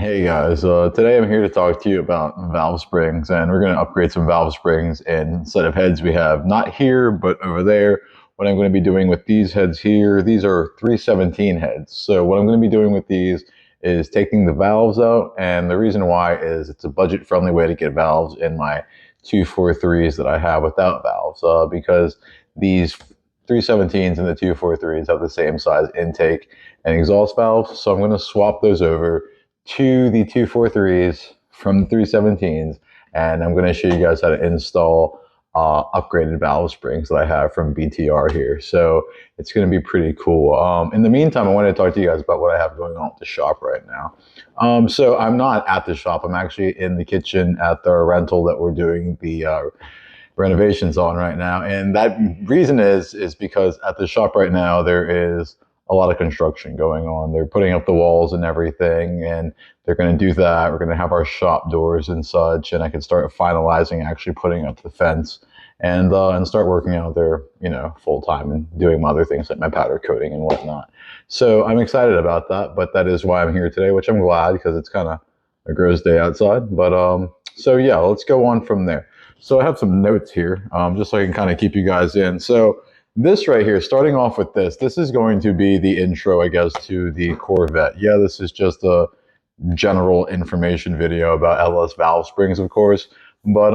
Hey guys, today I'm here to talk to you about valve springs, and we're going to upgrade some valve springs and set of heads we have not here but over there. What I'm going to be doing with these heads here, these are 317 heads. So what I'm going to be doing with these is taking the valves out, and the reason why is it's a budget friendly way to get valves in my 243s that I have without valves, because these 317s and the 243s have the same size intake and exhaust valves. So I'm going to swap those over to the 243s from the 317s, and I'm going to show you guys how to install upgraded valve springs that I have from BTR here. So it's going to be pretty cool. In the meantime, I wanted to talk to you guys about what I have going on at the shop right now. So I'm not at the shop. I'm actually in the kitchen at the rental that we're doing the renovations on right now. And that reason is because at the shop right now, there is a lot of construction going on. They're putting up the walls and everything, and they're going to do that. We're going to have our shop doors and such, and I can start finalizing actually putting up the fence and start working out there, full time and doing my other things like my powder coating and whatnot. So I'm excited about that, but that is why I'm here today, which I'm glad because it's kind of a gross day outside. But so yeah, let's go on from there. So I have some notes here, just so I can kind of keep you guys in. So this right here, starting off with this is going to be the intro, I guess, to the Corvette. Yeah, this is just a general information video about LS valve springs, of course, but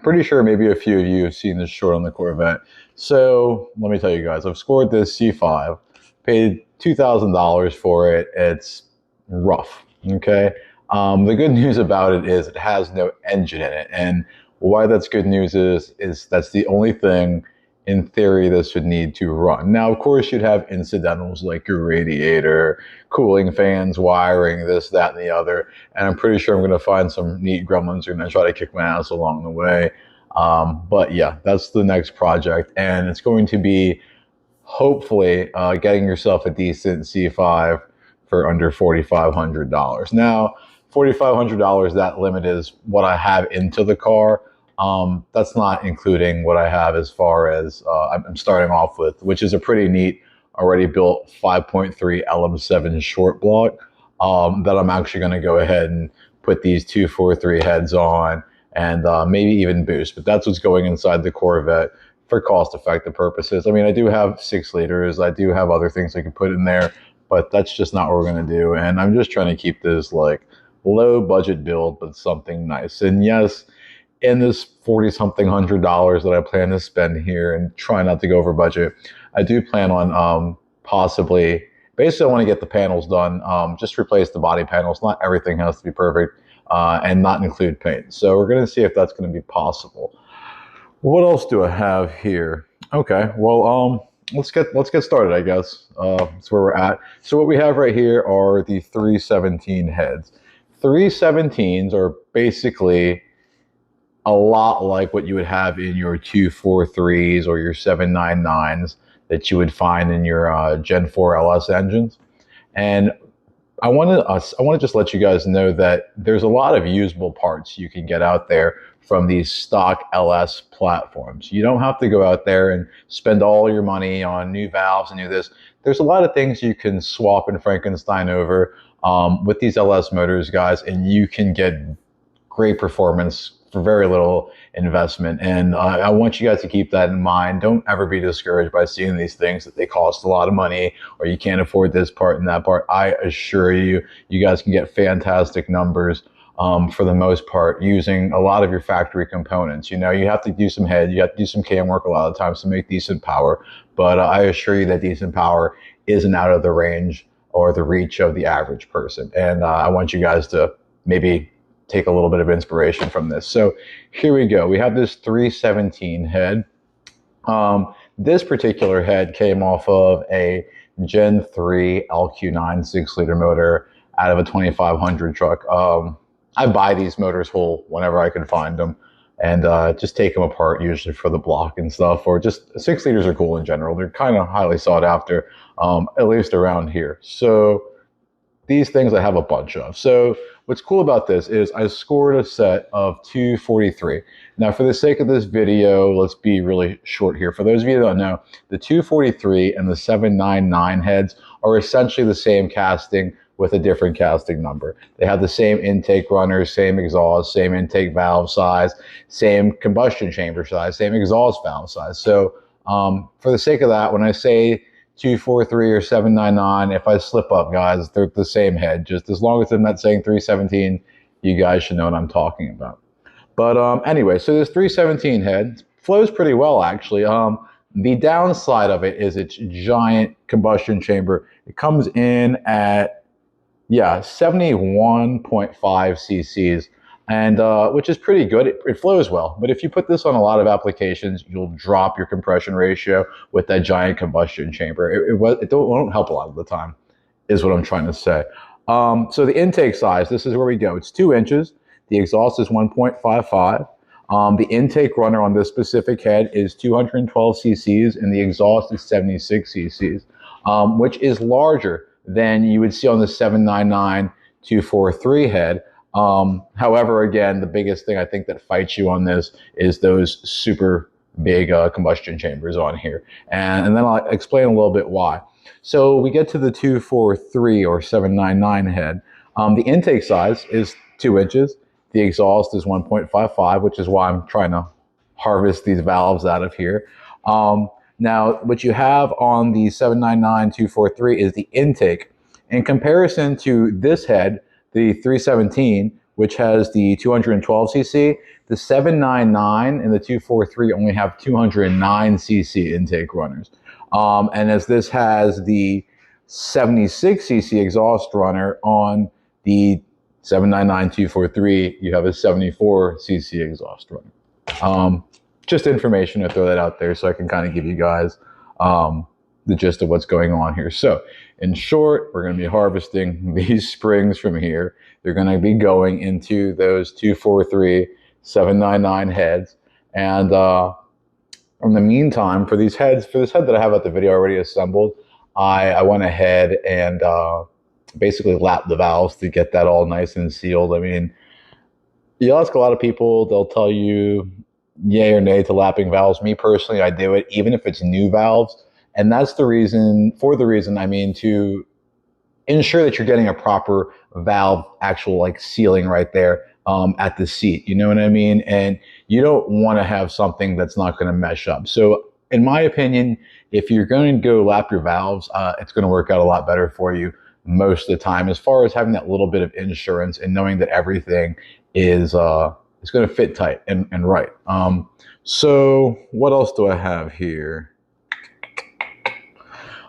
pretty sure maybe a few of you have seen this short on the Corvette. So let me tell you guys, I've scored this C5, paid $2,000 for it. It's rough, okay? The good news about it is it has no engine in it, and why that's good news is that's the only thing in theory this would need to run. Now, of course, you'd have incidentals like your radiator, cooling fans, wiring, this, that, and the other. And I'm pretty sure I'm going to find some neat gremlins who are going to try to kick my ass along the way. But yeah, that's the next project. And it's going to be hopefully getting yourself a decent C5 for under $4,500. Now, $4,500, that limit is what I have into the car. That's not including what I have as far as I'm starting off with, which is a pretty neat, already built 5.3 LM7 short block that I'm actually going to go ahead and put these 243 heads on and maybe even boost. But that's what's going inside the Corvette for cost-effective purposes. I mean, I do have 6 liters. I do have other things I can put in there, but that's just not what we're going to do. And I'm just trying to keep this like low budget build, but something nice. And yes, in this 40-something $100 that I plan to spend here and try not to go over budget, I do plan on possibly, basically I want to get the panels done, just replace the body panels. Not everything has to be perfect, and not include paint. So we're going to see if that's going to be possible. What else do I have here? Okay, well, let's get started, I guess. That's where we're at. So what we have right here are the 317 heads. 317s are basically a lot like what you would have in your 243s or your 799s that you would find in your Gen 4 LS engines. And I want to just let you guys know that there's a lot of usable parts you can get out there from these stock LS platforms. You don't have to go out there and spend all your money on new valves and do this. There's a lot of things you can swap and Frankenstein over with these LS motors, guys, and you can get great performance for very little investment. And I want you guys to keep that in mind. Don't ever be discouraged by seeing these things that they cost a lot of money or you can't afford this part and that part. I assure you, you guys can get fantastic numbers for the most part using a lot of your factory components. You know, you have to do some head, you have to do some cam work a lot of times to make decent power. But I assure you that decent power isn't out of the range or the reach of the average person. And I want you guys to maybe take a little bit of inspiration from this. So here we go. We have this 317 head. This particular head came off of a Gen 3 LQ9 6-liter motor out of a 2500 truck. I buy these motors whole whenever I can find them and just take them apart usually for the block and stuff, or just 6 liters are cool in general. They're kind of highly sought after, at least around here. So these things I have a bunch of. So what's cool about this is I scored a set of 243. Now, for the sake of this video, let's be really short here. For those of you that don't know, the 243 and the 799 heads are essentially the same casting, with a different casting number. They have the same intake runners, same exhaust, same intake valve size, same combustion chamber size, same exhaust valve size. So for the sake of that, when I say 243 or 799, if I slip up, guys, they're the same head. Just as long as I'm not saying 317, you guys should know what I'm talking about. But anyway, so this 317 head flows pretty well, actually. The downside of it is its giant combustion chamber. It comes in at, yeah, 71.5 cc's, and which is pretty good. It flows well. But if you put this on a lot of applications, you'll drop your compression ratio with that giant combustion chamber. It won't help a lot of the time, is what I'm trying to say. So the intake size, this is where we go. It's 2 inches. The exhaust is 1.55. The intake runner on this specific head is 212 cc's, and the exhaust is 76 cc's, which is larger than you would see on the 799 243 head. However, again, the biggest thing I think that fights you on this is those super big combustion chambers on here. And then I'll explain a little bit why. So we get to the 243 or 799 head. The intake size is 2 inches. The exhaust is 1.55, which is why I'm trying to harvest these valves out of here. Now, what you have on the 799 243 is the intake. In comparison to this head, the 317, which has the 212 cc, the 799 and the 243 only have 209 cc intake runners. And as this has the 76 cc exhaust runner on the 799 243, you have a 74 cc exhaust runner. Just information to throw that out there so I can kind of give you guys the gist of what's going on here. So in short, we're going to be harvesting these springs from here. They're going to be going into those 243 799 heads. And in the meantime, for these heads, for this head that I have at the video already assembled, I went ahead and basically lapped the valves to get that all nice and sealed. I mean, you ask a lot of people, they'll tell you yay or nay to lapping valves. Me personally, I do it even if it's new valves. And that's the reason, I mean, to ensure that you're getting a proper valve actual like sealing right there at the seat. You know what I mean? And you don't want to have something that's not going to mesh up. So in my opinion, if you're going to go lap your valves, it's going to work out a lot better for you most of the time, as far as having that little bit of insurance and knowing that everything is going to fit tight and right. So what else do I have here?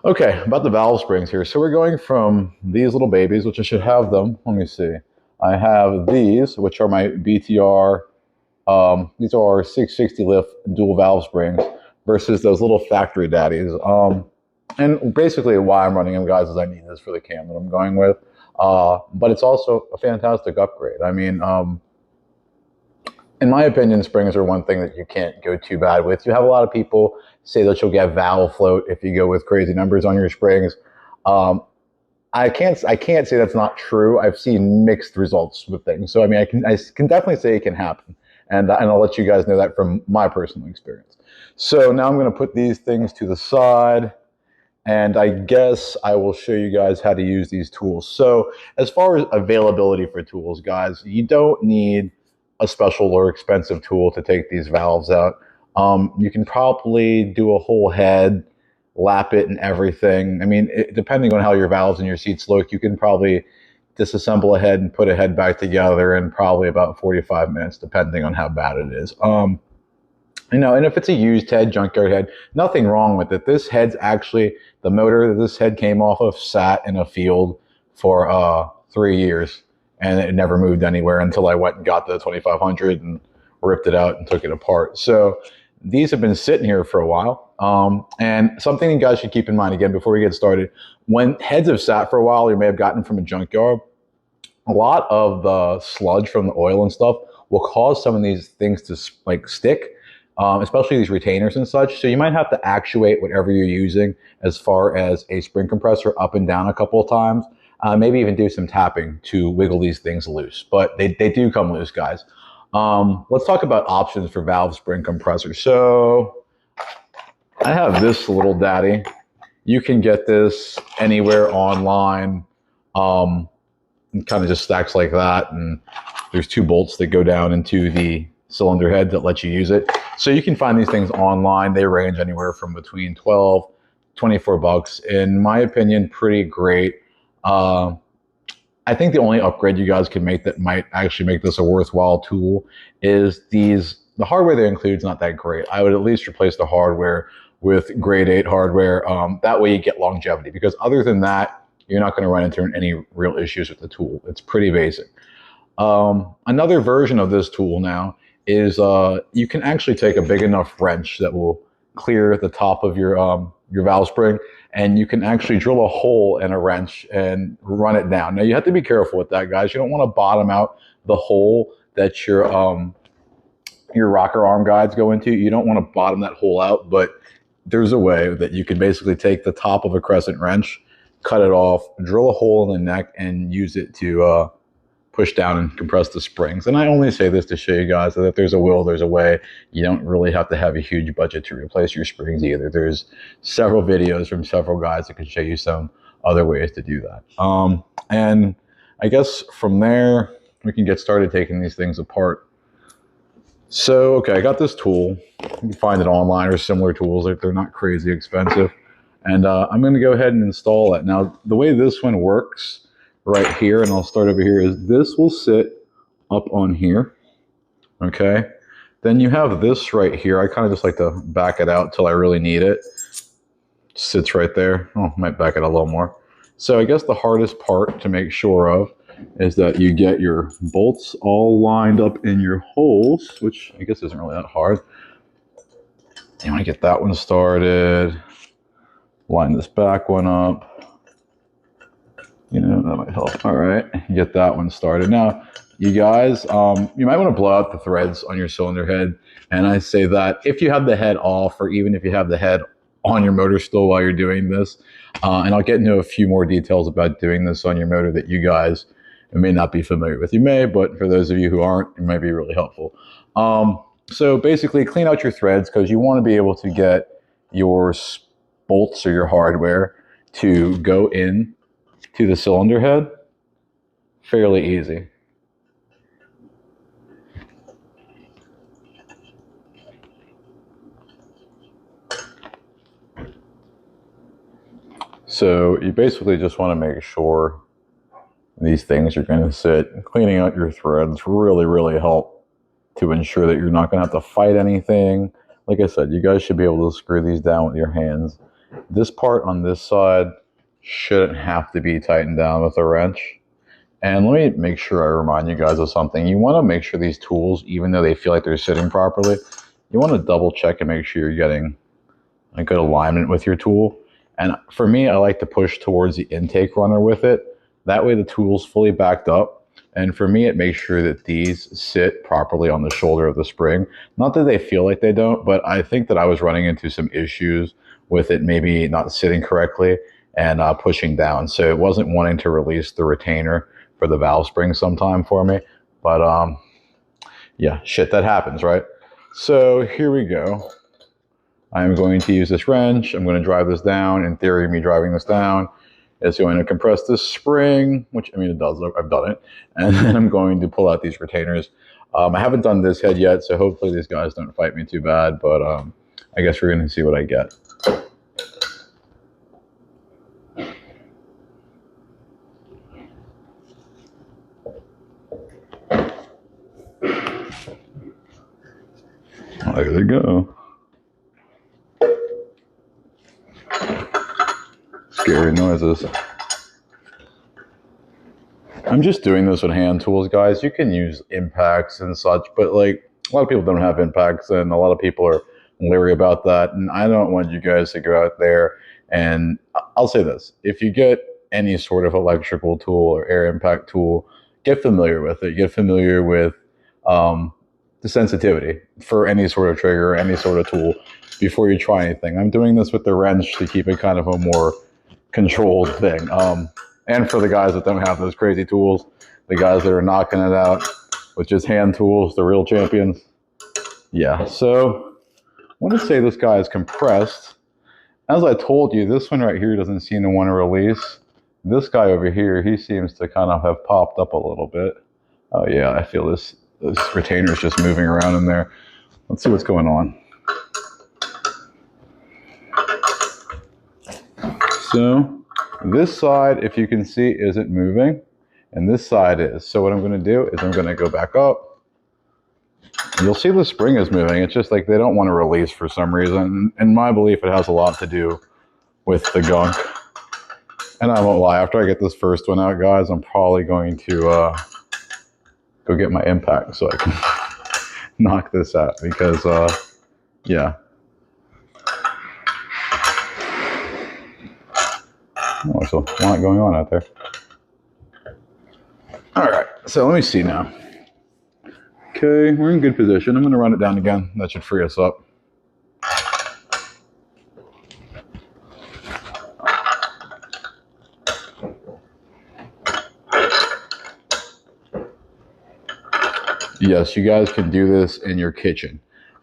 Okay, about the valve springs here. So we're going from these little babies, which I should have them. Let me see. I have these, which are my BTR. These are 660 lift dual valve springs versus those little factory daddies. And basically why I'm running them, guys, is I need this for the cam that I'm going with. But it's also a fantastic upgrade. I mean, in my opinion, springs are one thing that you can't go too bad with. You have a lot of people say that you'll get valve float if you go with crazy numbers on your springs. I can't say that's not true. I've seen mixed results with things. So I mean, I can definitely say it can happen, and I'll let you guys know that from my personal experience. So now I'm going to put these things to the side, and I guess I will show you guys how to use these tools. So as far as availability for tools, guys, you don't need a special or expensive tool to take these valves out. You can probably do a whole head, lap it and everything. I mean, depending on how your valves and your seats look, you can probably disassemble a head and put a head back together in probably about 45 minutes, depending on how bad it is. You know, and if it's a used head, junkyard head, nothing wrong with it. This head's actually, the motor that this head came off of sat in a field for 3 years, and it never moved anywhere until I went and got the 2500 and ripped it out and took it apart. So these have been sitting here for a while. And something you guys should keep in mind, again, before we get started, when heads have sat for a while, you may have gotten from a junkyard, a lot of the sludge from the oil and stuff will cause some of these things to like stick, especially these retainers and such. So you might have to actuate whatever you're using as far as a spring compressor up and down a couple of times. Maybe even do some tapping to wiggle these things loose, but they do come loose, guys. Let's talk about options for valve spring compressors. So I have this little daddy. You can get this anywhere online. It kind of just stacks like that, and there's 2 bolts that go down into the cylinder head that let you use it. So you can find these things online. They range anywhere from between 12, 24 bucks. In my opinion, pretty great. I think the only upgrade you guys can make that might actually make this a worthwhile tool is the hardware they include is not that great. I would at least replace the hardware with grade 8 hardware. That way you get longevity, because other than that, you're not going to run into any real issues with the tool. It's pretty basic. Another version of this tool now is you can actually take a big enough wrench that will clear the top of your valve spring, and you can actually drill a hole in a wrench and run it down. Now you have to be careful with that, guys. You don't want to bottom out the hole that your rocker arm guides go into. You don't want to bottom that hole out, but there's a way that you can basically take the top of a crescent wrench, cut it off, drill a hole in the neck, and use it to push down and compress the springs. And I only say this to show you guys that if there's a will, there's a way. You don't really have to have a huge budget to replace your springs either. There's several videos from several guys that can show you some other ways to do that. And I guess from there, we can get started taking these things apart. So, okay, I got this tool. You can find it online or similar tools. They're not crazy expensive. And I'm going to go ahead and install it. Now, the way this one works right here, and I'll start over here, is this will sit up on here, okay? Then you have this right here. I kind of just like to back it out till I really need it. Sits right there. Oh, might back it a little more. So I guess the hardest part to make sure of is that you get your bolts all lined up in your holes, which I guess isn't really that hard. You want to get that one started. Line this back one up. You know, that might help. All right, get that one started. Now, you guys, you might want to blow out the threads on your cylinder head. And I say that if you have the head off, or even if you have the head on your motor still while you're doing this, and I'll get into a few more details about doing this on your motor that you guys may not be familiar with. You may, but for those of you who aren't, it might be really helpful. So basically, clean out your threads, because you want to be able to get your bolts or your hardware to go in to the cylinder head fairly easy. So you basically just want to make sure these things are going to sit. Cleaning out your threads really help to ensure that you're not going to have to fight anything. Like I said, you guys should be able to screw these down with your hands. This part on this side shouldn't have to be tightened down with a wrench. And let me make sure I remind you guys of something. You want to make sure these tools, even though they feel like they're sitting properly, you want to double check and make sure you're getting a good alignment with your tool. And for me, I like to push towards the intake runner with it. That way the tool's fully backed up. And for me, it makes sure that these sit properly on the shoulder of the spring. Not that they feel like they don't, but I think that I was running into some issues with it maybe not sitting correctly and pushing down. So it wasn't wanting to release the retainer for the valve spring sometime for me. But yeah, shit, that happens, right? So here we go. I'm going to use this wrench. I'm going to drive this down. In theory, me driving this down is going to compress this spring, which, I mean, it does. I've done it. And then I'm going to pull out these retainers. I haven't done this head yet, so hopefully these guys don't fight me too bad. But I guess we're going to see what I get. There they go. Scary noises. I'm just doing this with hand tools, guys. You can use impacts and such, but like a lot of people don't have impacts, and a lot of people are leery about that. And I don't want you guys to go out there and I'll say this: if you get any sort of electrical tool or air impact tool, get familiar with it. Get familiar with the sensitivity for any sort of trigger, any sort of tool before you try anything. I'm doing this with the wrench to keep it kind of a more controlled thing. And for the guys that don't have those crazy tools, the guys that are knocking it out with just hand tools, the real champions. Yeah, so I want to say this guy is compressed. As I told you, this one right here doesn't seem to want to release. This guy over here, he seems to kind of have popped up a little bit. Oh yeah, I feel this retainer is just moving around in there. Let's see what's going on. So this side, if you can see, isn't moving, and this side is. So what I'm going to do is I'm going to go back up. You'll see the spring is moving. It's just like they don't want to release for some reason. In my belief, it has a lot to do with the gunk. And I won't lie, after I get this first one out, guys, I'm probably going to go get my impact so I can knock this out because, yeah. Oh, there's a lot going on out there. All right, so let me see now. Okay, we're in good position. I'm going to run it down again. That should free us up. Yes, you guys can do this in your kitchen.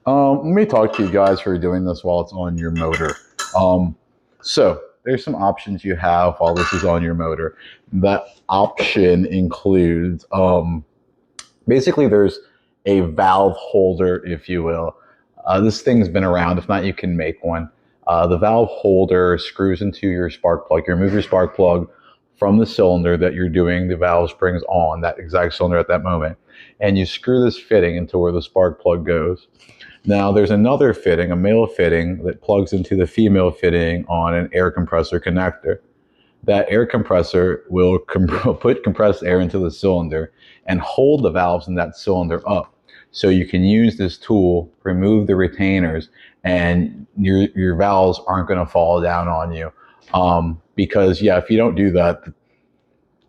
Let me talk to you guys who are doing this while it's on your motor. So there's some options you have while this is on your motor. That option includes, basically there's a valve holder, if you will. This thing's been around. If not, you can make one. The valve holder screws into your spark plug. You remove your spark plug from the cylinder that you're doing the valve springs on, that exact cylinder at that moment, and you screw this fitting into where the spark plug goes. Now there's another fitting, a male fitting, that plugs into the female fitting on an air compressor connector. That air compressor will put compressed air into the cylinder and hold the valves in that cylinder up. So you can use this tool, remove the retainers, and your valves aren't going to fall down on you. Because yeah, if you don't do that,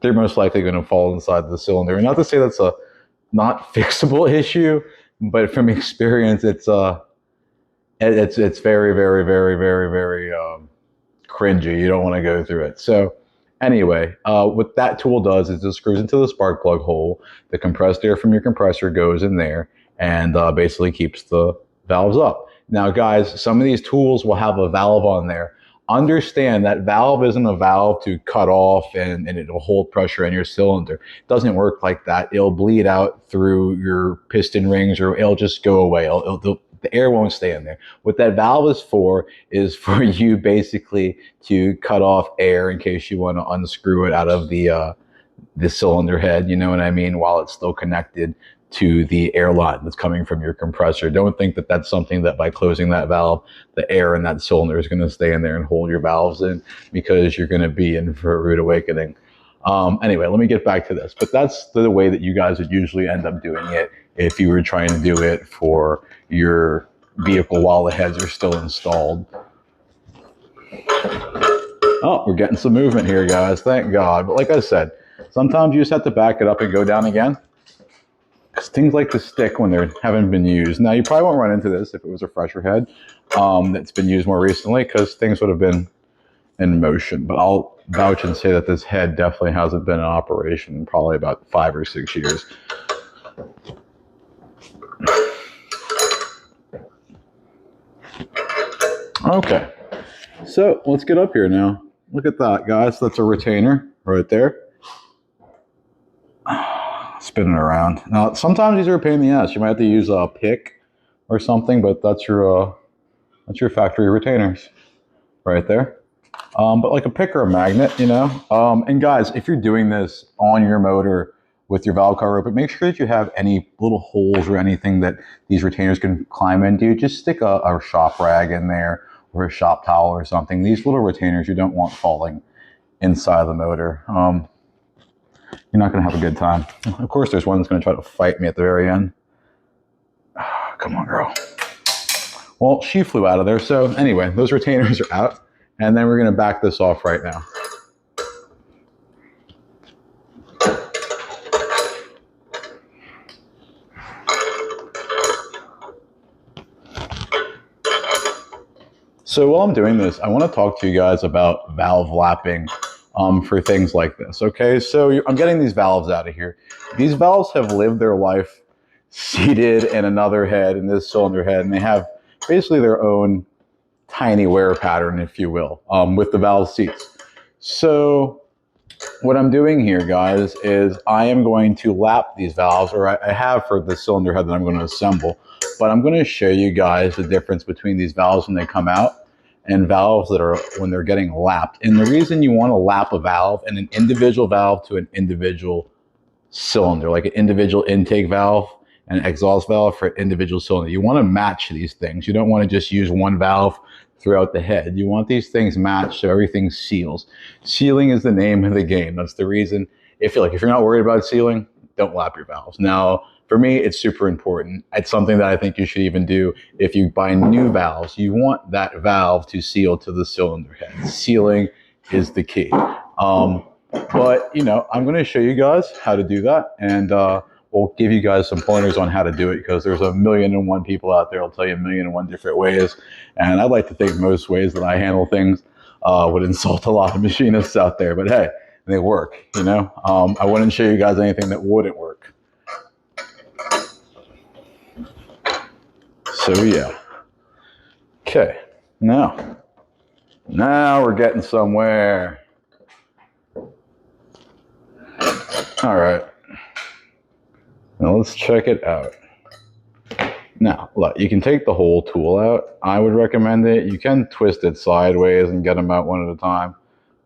they're most likely going to fall inside the cylinder. And not to say that's a not fixable issue, but from experience, it's very, very, very, very, very cringy. You don't want to go through it. So anyway, what that tool does is it screws into the spark plug hole. The compressed air from your compressor goes in there and basically keeps the valves up. Now, guys, some of these tools will have a valve on there. Understand that valve isn't a valve to cut off and it'll hold pressure in your cylinder. It doesn't work like that. It'll bleed out through your piston rings or it'll just go away. The air won't stay in there. What that valve is for you basically to cut off air in case you want to unscrew it out of the cylinder head, you know what I mean, while it's still connected to the air line that's coming from your compressor. Don't think that that's something that by closing that valve, the air in that cylinder is going to stay in there and hold your valves in, because you're going to be in for a rude awakening. Anyway, let me get back to this. But that's the way that you guys would usually end up doing it if you were trying to do it for your vehicle while the heads are still installed. Oh, we're getting some movement here, guys. Thank God. But like I said, sometimes you just have to back it up and go down again. Things like to stick when they haven't been used. Now, you probably won't run into this if it was a fresher head that's been used more recently, because things would have been in motion. But I'll vouch and say that this head definitely hasn't been in operation in probably about 5 or 6 years. Okay, so let's get up here now. Look at that, guys. That's a retainer right there. Spinning around. Now, sometimes these are a pain in the ass. You might have to use a pick or something, but that's your factory retainers right there. But like a pick or a magnet, you know. And guys, if you're doing this on your motor with your valve cover open, make sure that you have any little holes or anything that these retainers can climb into. Just stick a shop rag in there or a shop towel or something. These little retainers you don't want falling inside the motor. You're not going to have a good time. Of course, there's one that's going to try to fight me at the very end. Come on, girl. Well, she flew out of there. So anyway, those retainers are out. And then we're going to back this off right now. So while I'm doing this, I want to talk to you guys about valve lapping for things like this. Okay, so I'm getting these valves out of here. These valves have lived their life seated in another head, in this cylinder head, and they have basically their own tiny wear pattern, if you will, with the valve seats. So what I'm doing here, guys, is I am going to lap these valves, or I have for the cylinder head that I'm going to assemble, but I'm going to show you guys the difference between these valves when they come out and valves that are when they're getting lapped. And the reason you want to lap a valve and an individual valve to an individual cylinder, like an individual intake valve and an exhaust valve for an individual cylinder. You want to match these things. You don't want to just use one valve throughout the head. You want these things matched so everything seals. Sealing is the name of the game. That's the reason. If you're not worried about sealing, don't lap your valves. Now, for me, it's super important. It's something that I think you should even do if you buy new valves. You want that valve to seal to the cylinder head. Sealing is the key. But, I'm going to show you guys how to do that, and we'll give you guys some pointers on how to do it, because there's 1,000,001 people out there who'll tell you 1,000,001 different ways, and I'd like to think most ways that I handle things would insult a lot of machinists out there, but hey, they work, I wouldn't show you guys anything that wouldn't work. So yeah. Okay, now we're getting somewhere. All right, now let's check it out. Now, look, you can take the whole tool out. I would recommend it. You can twist it sideways and get them out one at a time,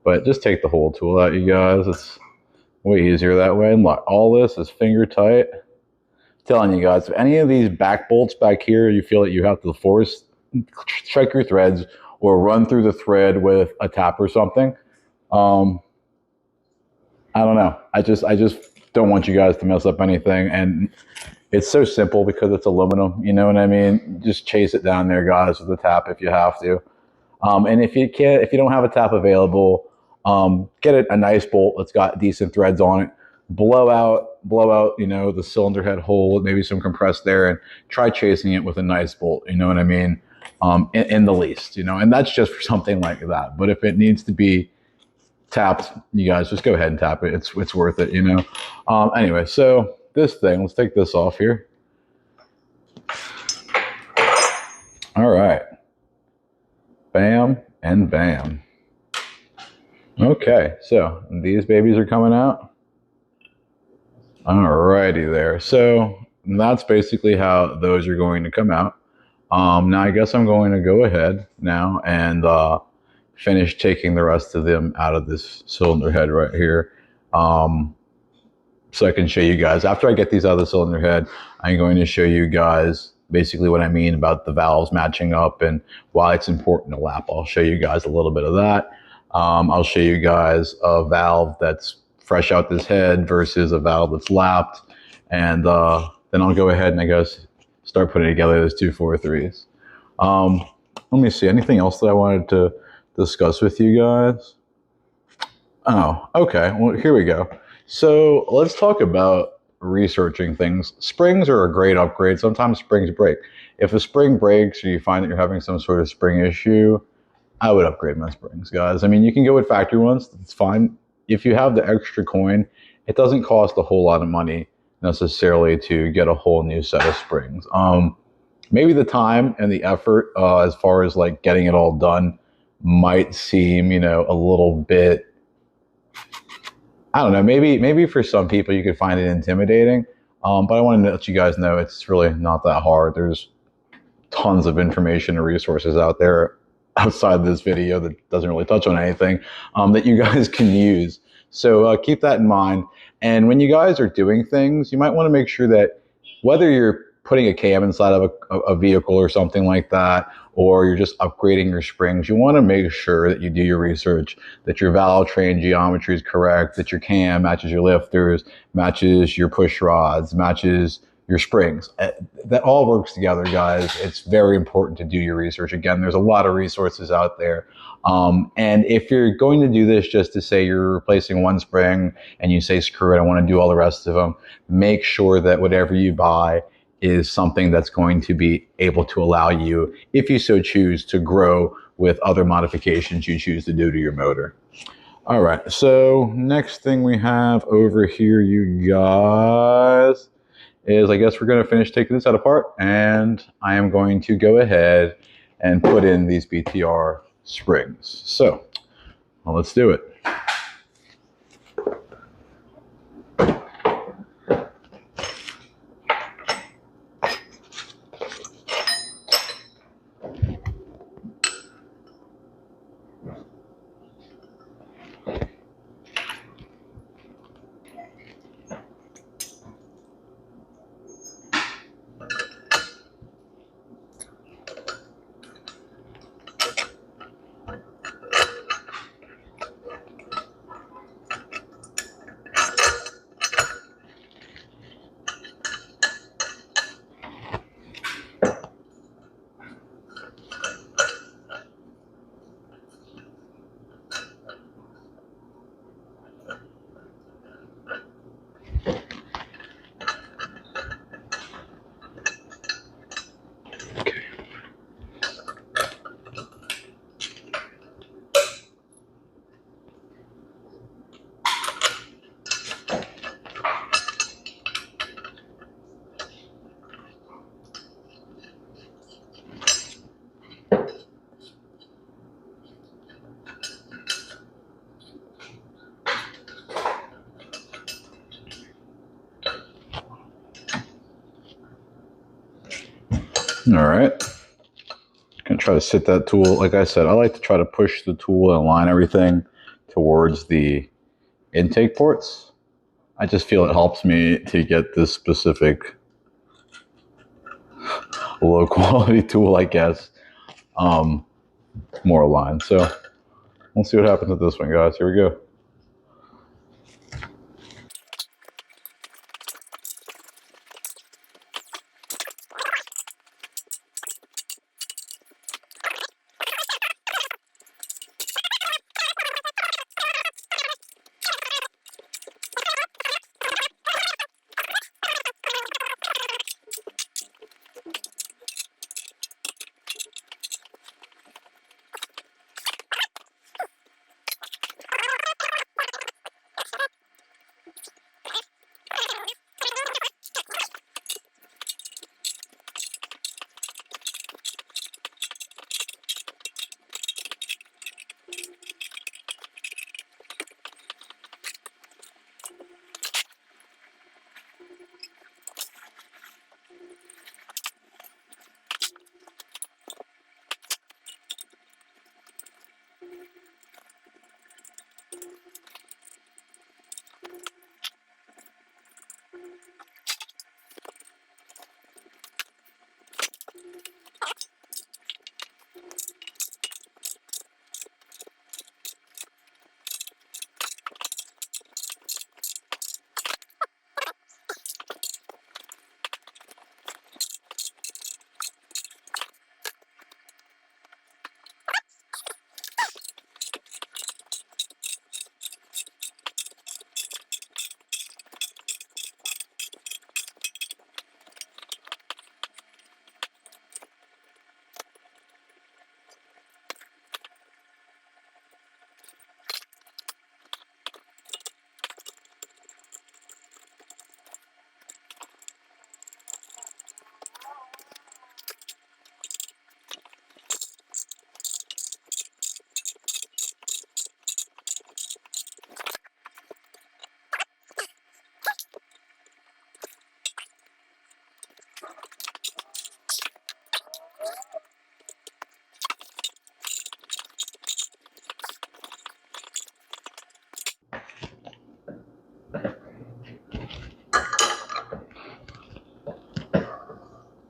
but just take the whole tool out, you guys. It's way easier that way. And look, all this is finger tight. I'm telling you guys, if any of these back bolts back here, you feel that you have to force, check your threads or run through the thread with a tap or something. I don't know. I just don't want you guys to mess up anything. And it's so simple because it's aluminum. You know what I mean? Just chase it down there, guys, with a tap if you have to. And if you don't have a tap available, get a nice bolt that's got decent threads on it. Blow out, the cylinder head hole, maybe some compressed air, and try chasing it with a nice bolt. You know what I mean? In the least, and that's just for something like that. But if it needs to be tapped, you guys just go ahead and tap it. It's worth it, Anyway, so this thing, let's take this off here. All right. Bam and bam. Okay, so these babies are coming out. Alrighty there. So that's basically how those are going to come out. Now I guess I'm going to go ahead now and finish taking the rest of them out of this cylinder head right here. So I can show you guys. After I get these out of the cylinder head, I'm going to show you guys basically what I mean about the valves matching up and why it's important to lap. I'll show you guys a little bit of that. I'll show you guys a valve that's fresh out this head versus a valve that's lapped. And then I'll go ahead and I guess start putting together those 243s. Let me see, anything else that I wanted to discuss with you guys? Oh, okay, well, here we go. So let's talk about researching things. Springs are a great upgrade. Sometimes springs break. If a spring breaks or you find that you're having some sort of spring issue, I would upgrade my springs, guys. I mean, you can go with factory ones. It's fine. If you have the extra coin, it doesn't cost a whole lot of money necessarily to get a whole new set of springs. Maybe the time and the effort as far as like getting it all done might seem, a little bit, I don't know, maybe for some people you could find it intimidating, but I want to let you guys know it's really not that hard. There's tons of information and resources out there outside this video that doesn't really touch on anything that you guys can use. So keep that in mind. And when you guys are doing things, you might want to make sure that whether you're putting a cam inside of a vehicle or something like that, or you're just upgrading your springs, you want to make sure that you do your research, that your valve train geometry is correct, that your cam matches your lifters, matches your push rods, matches your springs. That all works together, guys. It's very important to do your research. Again, there's a lot of resources out there. And if you're going to do this just to say you're replacing one spring and you say, screw it, I want to do all the rest of them, make sure that whatever you buy is something that's going to be able to allow you, if you so choose, to grow with other modifications you choose to do to your motor. All right, so next thing we have over here, you guys, is I guess we're going to finish taking this out apart, and I am going to go ahead and put in these BTR springs. So, well, let's do it. All right. Gonna try to sit that tool. Like I said, I like to try to push the tool and align everything towards the intake ports. I just feel it helps me to get this specific low quality tool, I guess, more aligned. So we'll see what happens with this one, guys. Here we go.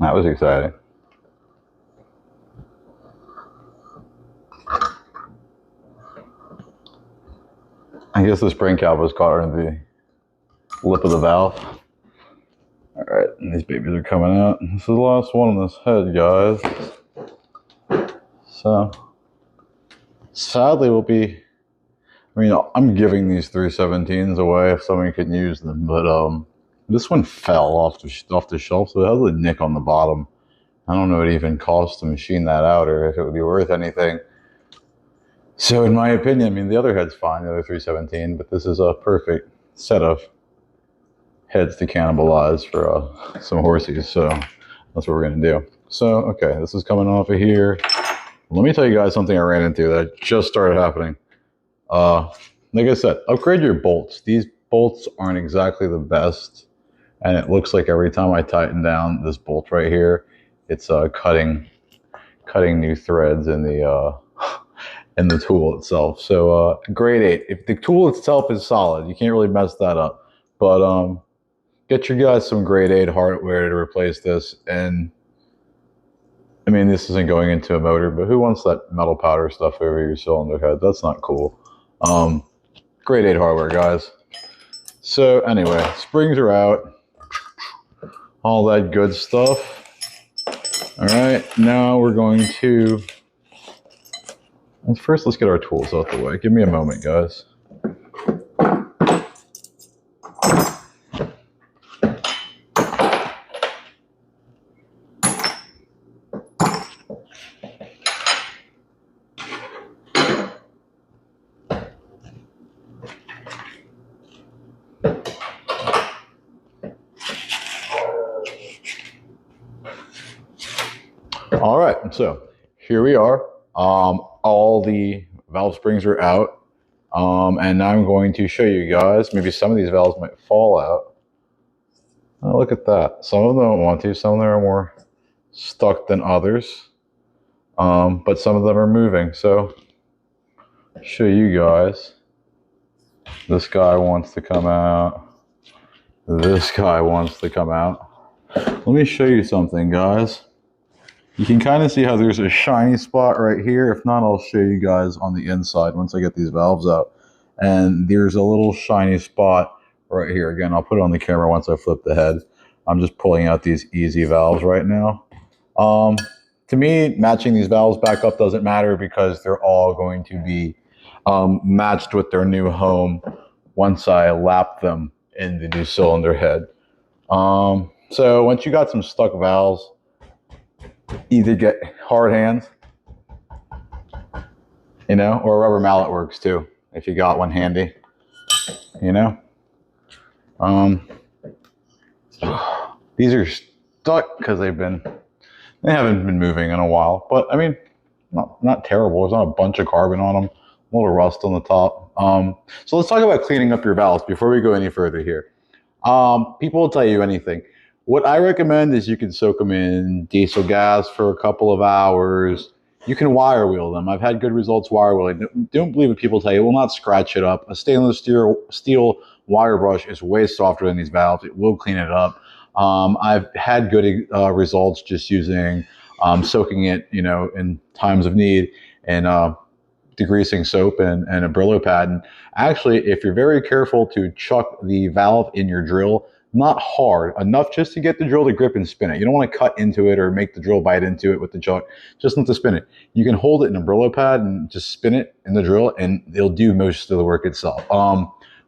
That was exciting. I guess the spring cap was caught in the lip of the valve. All right, and these babies are coming out. This is the last one on this head, guys. So, sadly, we'll be. I mean, I'm giving these 317s away if someone can use them, but this one fell off the shelf, so it has a nick on the bottom. I don't know what it even costs to machine that out, or if it would be worth anything. So, in my opinion, I mean, the other head's fine, the other 317, but this is a perfect set of heads to cannibalize for some horsies. So that's what we're going to do. So, okay, this is coming off of here. Let me tell you guys something I ran into that just started happening. Like I said, upgrade your bolts. These bolts aren't exactly the best. And it looks like every time I tighten down this bolt right here, it's cutting new threads in the in the tool itself. So grade 8. If the tool itself is solid, you can't really mess that up. But get your guys some grade 8 hardware to replace this. And I mean, this isn't going into a motor, but who wants that metal powder stuff over your cylinder head? That's not cool. Grade 8 hardware, guys. So anyway, springs are out. All that good stuff. All right, now we're going to, first let's get our tools out the way. Give me a moment, guys. All right, so here we are. All the valve springs are out. And now I'm going to show you guys, maybe some of these valves might fall out. Oh, look at that. Some of them don't want to, some of them are more stuck than others, but some of them are moving. So show you guys. This guy wants to come out. This guy wants to come out. Let me show you something, guys. You can kind of see how there's a shiny spot right here. If not, I'll show you guys on the inside once I get these valves out. And there's a little shiny spot right here. Again, I'll put it on the camera once I flip the head. I'm just pulling out these easy valves right now. To me, matching these valves back up doesn't matter because they're all going to be matched with their new home once I lap them in the new cylinder head. So once you got some stuck valves, either get hard hands, you know, or a rubber mallet works too, if you got one handy, you know. These are stuck because they haven't been moving in a while, but I mean, not terrible. There's not a bunch of carbon on them, a little rust on the top. So let's talk about cleaning up your valves before we go any further here. People will tell you anything. What I recommend is you can soak them in diesel gas for a couple of hours. You can wire wheel them. I've had good results wire wheeling. Don't believe what people tell you. It will not scratch it up. A stainless steel wire brush is way softer than these valves. It will clean it up. I've had good results just using soaking it, you know, in times of need and degreasing soap and a Brillo pad. And actually, if you're very careful to chuck the valve in your drill, not hard, enough just to get the drill to grip and spin it. You don't want to cut into it or make the drill bite into it with the chuck, just enough to spin it. You can hold it in a Brillo pad and just spin it in the drill and it'll do most of the work itself.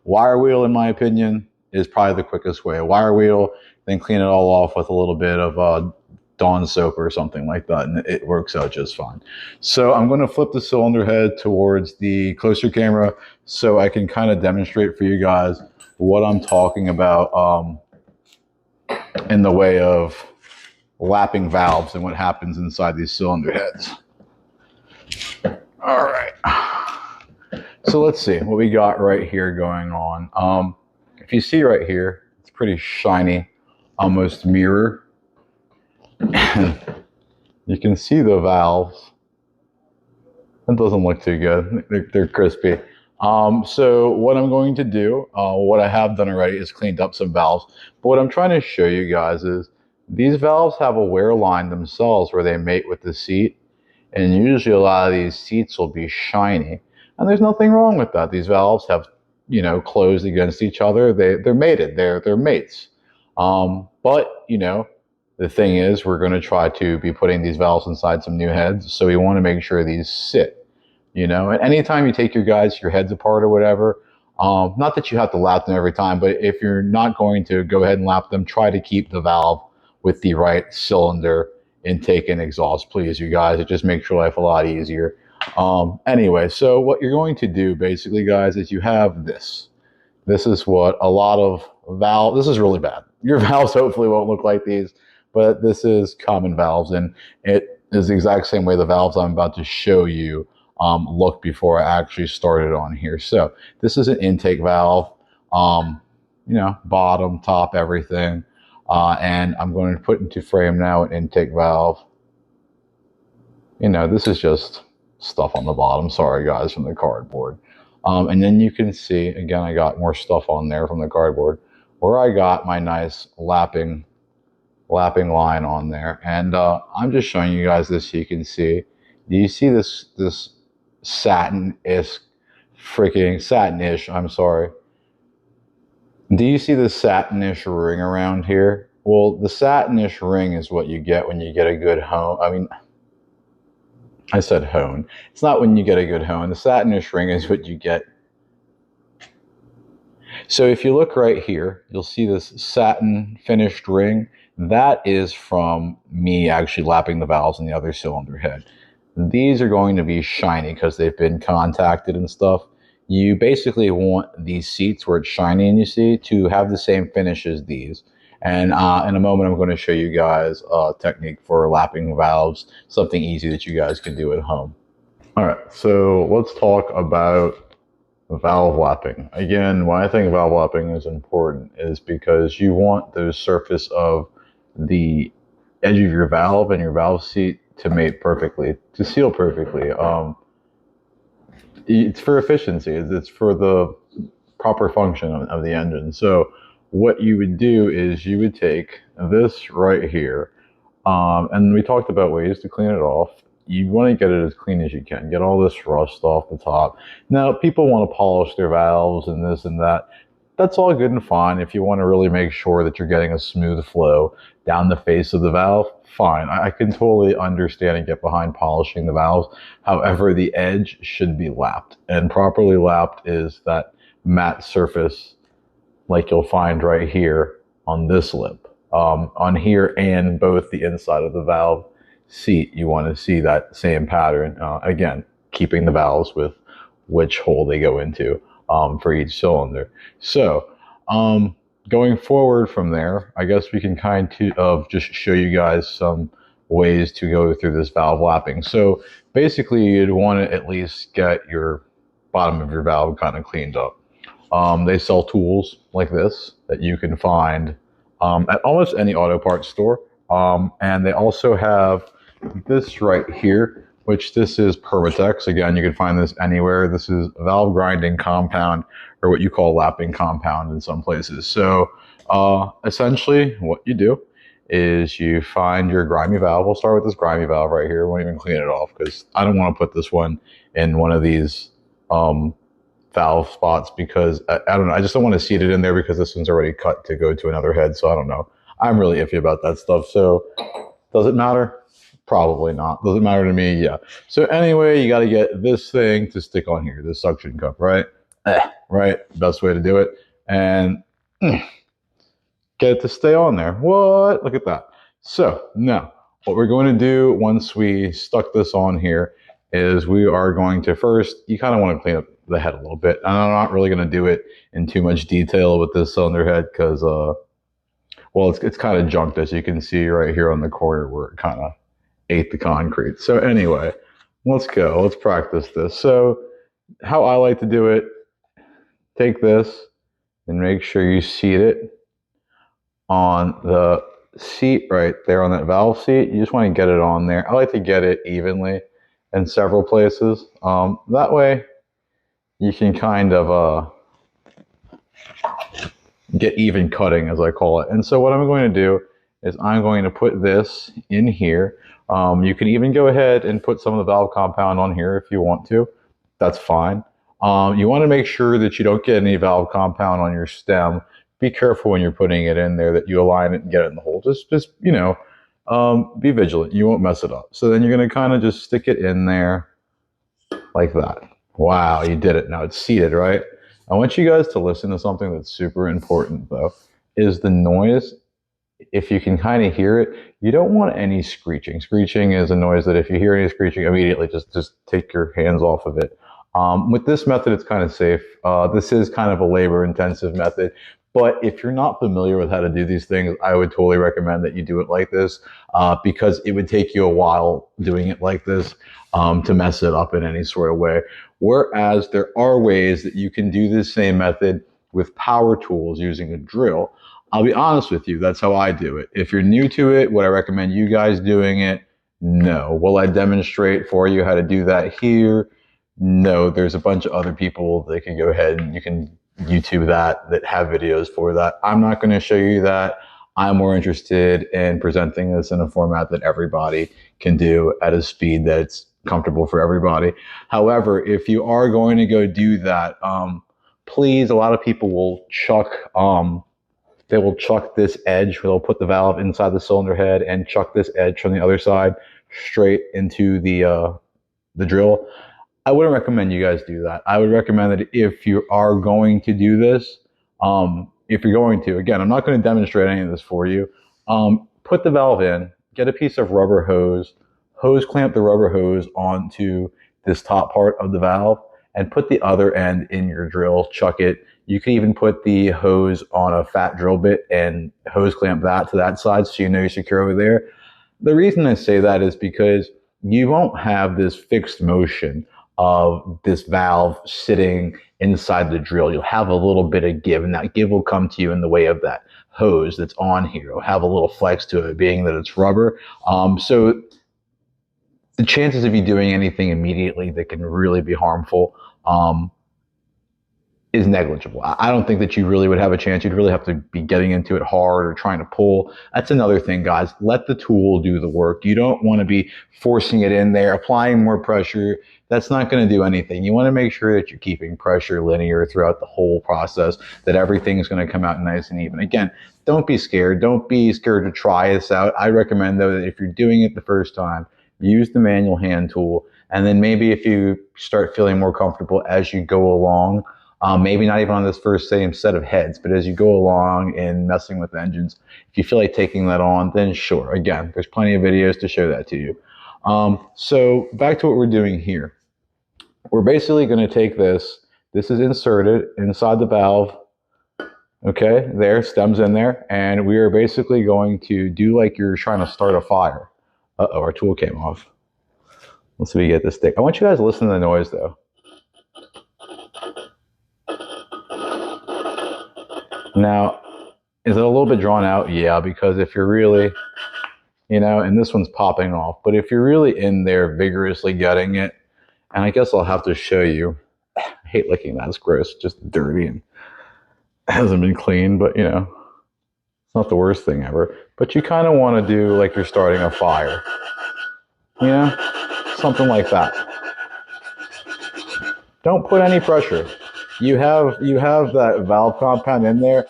Wire wheel, in my opinion, is probably the quickest way. A wire wheel, then clean it all off with a little bit of Dawn soap or something like that, and it works out just fine. So I'm going to flip the cylinder head towards the closer camera so I can kind of demonstrate for you guys what I'm talking about in the way of lapping valves and what happens inside these cylinder heads. All right. So let's see what we got right here going on. If you see right here, it's pretty shiny, almost mirror. You can see the valves. It doesn't look too good. They're crispy. So what I'm going to do, what I have done already is cleaned up some valves. But what I'm trying to show you guys is these valves have a wear line themselves where they mate with the seat. And usually a lot of these seats will be shiny. And there's nothing wrong with that. These valves have, you know, closed against each other. They're mated. They're mates. But, you know, the thing is, we're going to try to be putting these valves inside some new heads. So we want to make sure these sit, you know, and anytime you take your heads apart or whatever, not that you have to lap them every time, but if you're not going to go ahead and lap them, try to keep the valve with the right cylinder intake and exhaust, please, you guys. It just makes your life a lot easier. Anyway, so what you're going to do basically, guys, is you have this. This is what a lot of valves, this is really bad. Your valves hopefully won't look like these, but this is common valves, and it is the exact same way the valves I'm about to show you look before I actually started on here. So this is an intake valve, you know, bottom, top, everything. And I'm going to put into frame now an intake valve. You know, this is just stuff on the bottom. Sorry, guys, from the cardboard. And then you can see, again, I got more stuff on there from the cardboard where I got my nice lapping line on there. And I'm just showing you guys this so you can see. Do you see this satin-ish, I'm sorry. Do you see the satinish ring around here? Well, the satinish ring is what you get when you get a good hone. I mean, I said hone. It's not when you get a good hone. The satinish ring is what you get. So if you look right here, you'll see this satin finished ring. That is from me actually lapping the valves in the other cylinder head. These are going to be shiny because they've been contacted and stuff. You basically want these seats where it's shiny and you see to have the same finish as these. And in a moment, I'm going to show you guys a technique for lapping valves, something easy that you guys can do at home. All right, so let's talk about valve lapping. Again, why I think valve lapping is important is because you want the surface of the edge of your valve and your valve seat to mate perfectly, to seal perfectly. It's for efficiency. It's for the proper function of the engine. So what you would do is you would take this right here, and we talked about ways to clean it off. You want to get it as clean as you can. Get all this rust off the top. Now, people want to polish their valves and this and that. That's all good and fine. If you want to really make sure that you're getting a smooth flow down the face of the valve, fine. I can totally understand and get behind polishing the valves. However, the edge should be lapped. And properly lapped is that matte surface like you'll find right here on this lip. On here and both the inside of the valve seat, you want to see that same pattern. Again, keeping the valves with which hole they go into for each cylinder. So going forward from there, I guess we can kind of just show you guys some ways to go through this valve lapping. So basically, you'd want to at least get your bottom of your valve kind of cleaned up. They sell tools like this that you can find at almost any auto parts store. And they also have this right here, which this is Permatex. Again, you can find this anywhere. This is valve grinding compound, or what you call lapping compound in some places. So essentially what you do is you find your grimy valve. We'll start with this grimy valve right here. We won't even clean it off because I don't want to put this one in one of these valve spots because I don't know. I just don't want to seat it in there because this one's already cut to go to another head. So I don't know. I'm really iffy about that stuff. So does it matter? Probably not. Does it matter to me? Yeah. So anyway, you got to get this thing to stick on here, this suction cup, right? Right. Best way to do it. And get it to stay on there. What? Look at that. So now what we're going to do once we stuck this on here is we are going to first, you kind of want to clean up the head a little bit. And I'm not really going to do it in too much detail with this cylinder head because, well, it's kind of junked, as you can see right here on the corner where it kind of ate the concrete. So anyway, let's go. Let's practice this. So how I like to do it, take this and make sure you seat it on the seat right there on that valve seat. You just want to get it on there. I like to get it evenly in several places. That way you can kind of get even cutting, as I call it. And so what I'm going to do is I'm going to put this in here. You can even go ahead and put some of the valve compound on here if you want to. That's fine. You want to make sure that you don't get any valve compound on your stem. Be careful when you're putting it in there that you align it and get it in the hole. Just you know, be vigilant. You won't mess it up. So then you're going to kind of just stick it in there like that. Wow, you did it. Now it's seated, right? I want you guys to listen to something that's super important, though, is the noise. If you can kind of hear it, you don't want any screeching. Screeching is a noise that if you hear any screeching, immediately just take your hands off of it. With this method, it's kind of safe. This is kind of a labor-intensive method. But if you're not familiar with how to do these things, I would totally recommend that you do it like this because it would take you a while doing it like this to mess it up in any sort of way. Whereas there are ways that you can do this same method with power tools using a drill. I'll be honest with you, that's how I do it. If you're new to it, would I recommend you guys doing it? No. Will I demonstrate for you how to do that here? No. There's a bunch of other people that can go ahead and you can YouTube that have videos for that. I'm not going to show you that. I'm more interested in presenting this in a format that everybody can do at a speed that's comfortable for everybody. However, if you are going to go do that, please, a lot of people will chuck they will chuck this edge. They'll put the valve inside the cylinder head and chuck this edge from the other side straight into the drill. I wouldn't recommend you guys do that. I would recommend that if you are going to do this, if you're going to, again, I'm not going to demonstrate any of this for you. Put the valve in, get a piece of rubber hose clamp the rubber hose onto this top part of the valve, and put the other end in your drill, chuck it. You can even put the hose on a fat drill bit and hose clamp that to that side so you know you're secure over there. The reason I say that is because you won't have this fixed motion of this valve sitting inside the drill. You'll have a little bit of give, and that give will come to you in the way of that hose that's on here. It'll have a little flex to it, being that it's rubber. So the chances of you doing anything immediately that can really be harmful is negligible. I don't think that you really would have a chance. You'd really have to be getting into it hard or trying to pull. That's another thing, guys. Let the tool do the work. You don't want to be forcing it in there, applying more pressure. That's not going to do anything. You want to make sure that you're keeping pressure linear throughout the whole process, that everything is going to come out nice and even. Again, don't be scared. Don't be scared to try this out. I recommend, though, that if you're doing it the first time, use the manual hand tool. And then maybe if you start feeling more comfortable as you go along, maybe not even on this first same set of heads, but as you go along and messing with engines, if you feel like taking that on, then sure. Again, there's plenty of videos to show that to you. So back to what we're doing here. We're basically going to take this. This is inserted inside the valve. Okay, there, stem's in there. And we are basically going to do like you're trying to start a fire. Uh-oh, our tool came off. Let's see if we get this stick. I want you guys to listen to the noise, though. Now, is it a little bit drawn out? Yeah, because if you're really, and this one's popping off, but if you're really in there vigorously gutting it, and I guess I'll have to show you. I hate licking that. It's gross, just dirty and hasn't been cleaned, but it's not the worst thing ever. But you kind of want to do like you're starting a fire. Something like that. Don't put any pressure. You have that valve compound in there.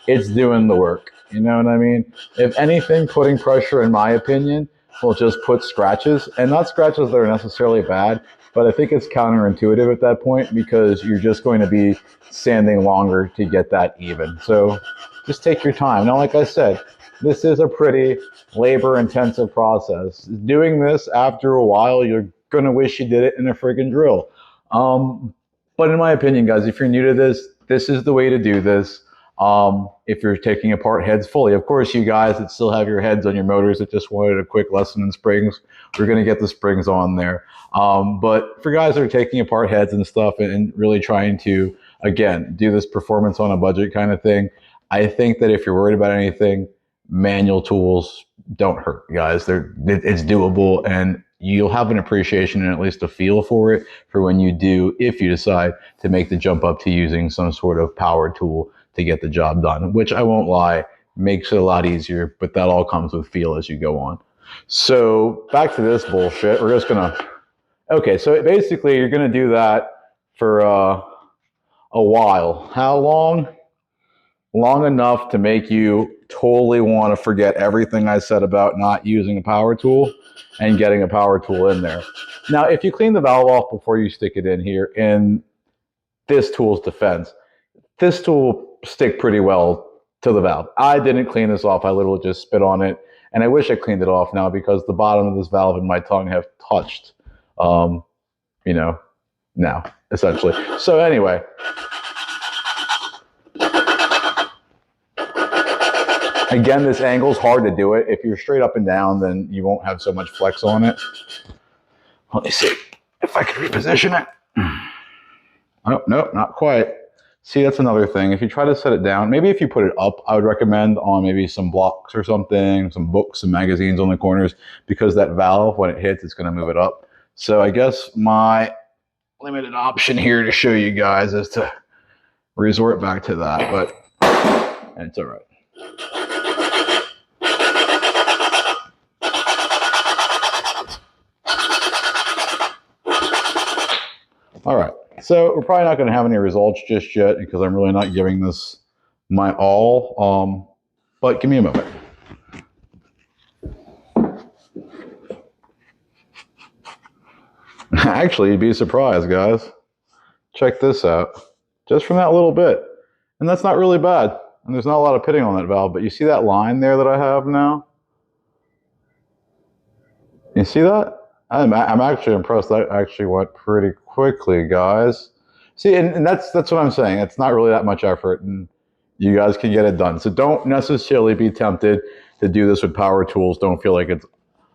It's doing the work. You know what I mean? If anything, putting pressure, in my opinion, will just put scratches, and not scratches that are necessarily bad, but I think it's counterintuitive at that point because you're just going to be sanding longer to get that even. So just take your time. Now, like I said, this is a pretty labor-intensive process. Doing this after a while, you're going to wish you did it in a friggin' drill. But in my opinion, guys, if you're new to this, this is the way to do this. If you're taking apart heads fully, of course, you guys that still have your heads on your motors that just wanted a quick lesson in springs, we're going to get the springs on there. But for guys that are taking apart heads and stuff and really trying to, again, do this performance on a budget kind of thing, I think that if you're worried about anything, manual tools don't hurt, guys. It's doable, and you'll have an appreciation and at least a feel for it for when you do, if you decide to make the jump up to using some sort of power tool to get the job done, which I won't lie, makes it a lot easier, but that all comes with feel as you go on. So back to this bullshit. We're just going to, okay, so basically you're going to do that for a while. How long? Long enough to make you totally want to forget everything I said about not using a power tool and getting a power tool in there. Now, if you clean the valve off before you stick it in here, in this tool's defense, this tool will stick pretty well to the valve. I didn't clean this off. I literally just spit on it, and I wish I cleaned it off now because the bottom of this valve and my tongue have touched, now, essentially. So anyway, again, this angle's hard to do it. If you're straight up and down, then you won't have so much flex on it. Let me see if I can reposition it. Oh, no, not quite. See, that's another thing. If you try to set it down, maybe if you put it up, I would recommend on maybe some blocks or something, some books, some magazines on the corners, because that valve, when it hits, it's going to move it up. So I guess my limited option here to show you guys is to resort back to that, but it's all right. All right, so we're probably not going to have any results just yet because I'm really not giving this my all, but give me a moment. Actually, you'd be surprised, guys. Check this out. Just from that little bit. And that's not really bad. And there's not a lot of pitting on that valve, but you see that line there that I have now? You see that? I'm actually impressed. That actually went pretty quickly, guys. See, and that's what I'm saying. It's not really that much effort, and you guys can get it done. So don't necessarily be tempted to do this with power tools. Don't feel like it's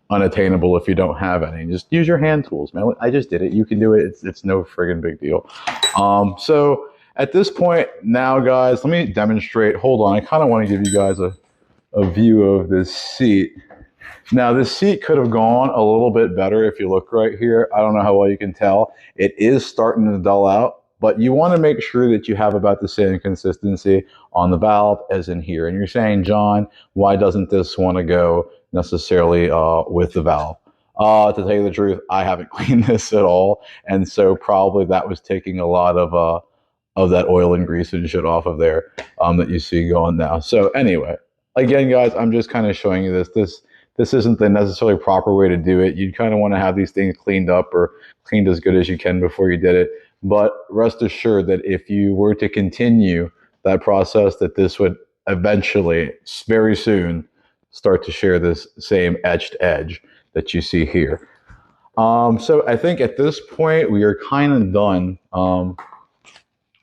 unattainable if you don't have any. Just use your hand tools, man. I just did it. You can do it. It's no friggin' big deal. So at this point now, guys, let me demonstrate. Hold on. I kind of want to give you guys a view of this seat. Now, this seat could have gone a little bit better if you look right here. I don't know how well you can tell. It is starting to dull out, but you want to make sure that you have about the same consistency on the valve as in here. And you're saying, John, why doesn't this want to go necessarily with the valve? To tell you the truth, I haven't cleaned this at all. And so probably that was taking a lot of that oil and grease and shit off of there that you see going now. So anyway, again, guys, I'm just kind of showing you this. This isn't the necessarily proper way to do it. You kind of want to have these things cleaned up or cleaned as good as you can before you did it. But rest assured that if you were to continue that process, that this would eventually, very soon, start to share this same etched edge that you see here. So I think at this point, we are kind of done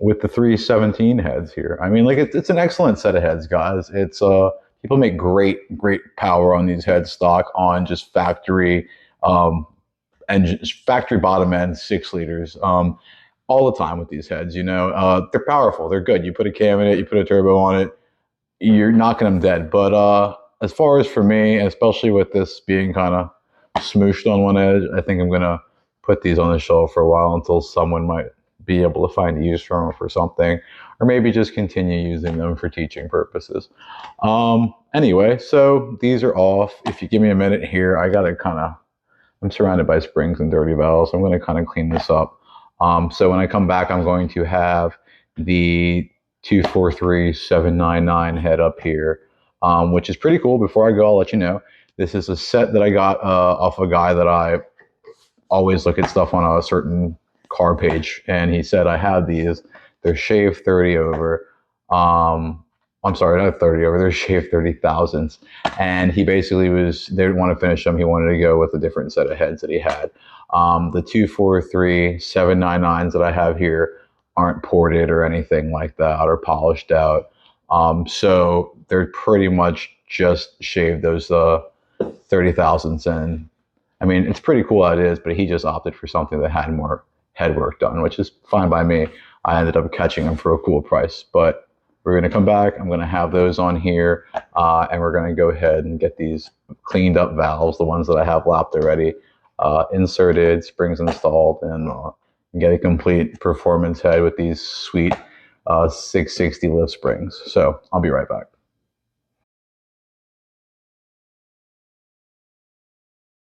with the 317 heads here. I mean, like it's an excellent set of heads, guys. It's people make great power on these heads stock on just factory engines, factory bottom end 6 liters all the time with these heads. You know, they're powerful, they're good. You put a cam in it, you put a turbo on it, you're knocking them dead. But as far as for me, and especially with this being kind of smooshed on one edge, I think I'm gonna put these on the shelf for a while until someone might be able to find use for them for something, or maybe just continue using them for teaching purposes. Anyway, so these are off. If you give me a minute here, I gotta I'm surrounded by springs and dirty valves. So I'm gonna kind of clean this up. So when I come back, I'm going to have the 243799 head up here, which is pretty cool. Before I go, I'll let you know, this is a set that I got off a guy that I always look at stuff on a certain car page, and he said, I have these. They're shaved 30 over. I'm sorry, not 30 over. They're shaved 30,000s. And he basically they didn't want to finish them. He wanted to go with a different set of heads that he had. The 243799s that I have here aren't ported or anything like that or polished out. So they're pretty much just shaved those 30,000s. And I mean, it's pretty cool how it is, but he just opted for something that had more head work done, which is fine by me. I ended up catching them for a cool price, but we're going to come back. I'm going to have those on here, and we're going to go ahead and get these cleaned up valves, the ones that I have lapped already, inserted, springs installed, and get a complete performance head with these sweet 660 lift springs. So I'll be right back.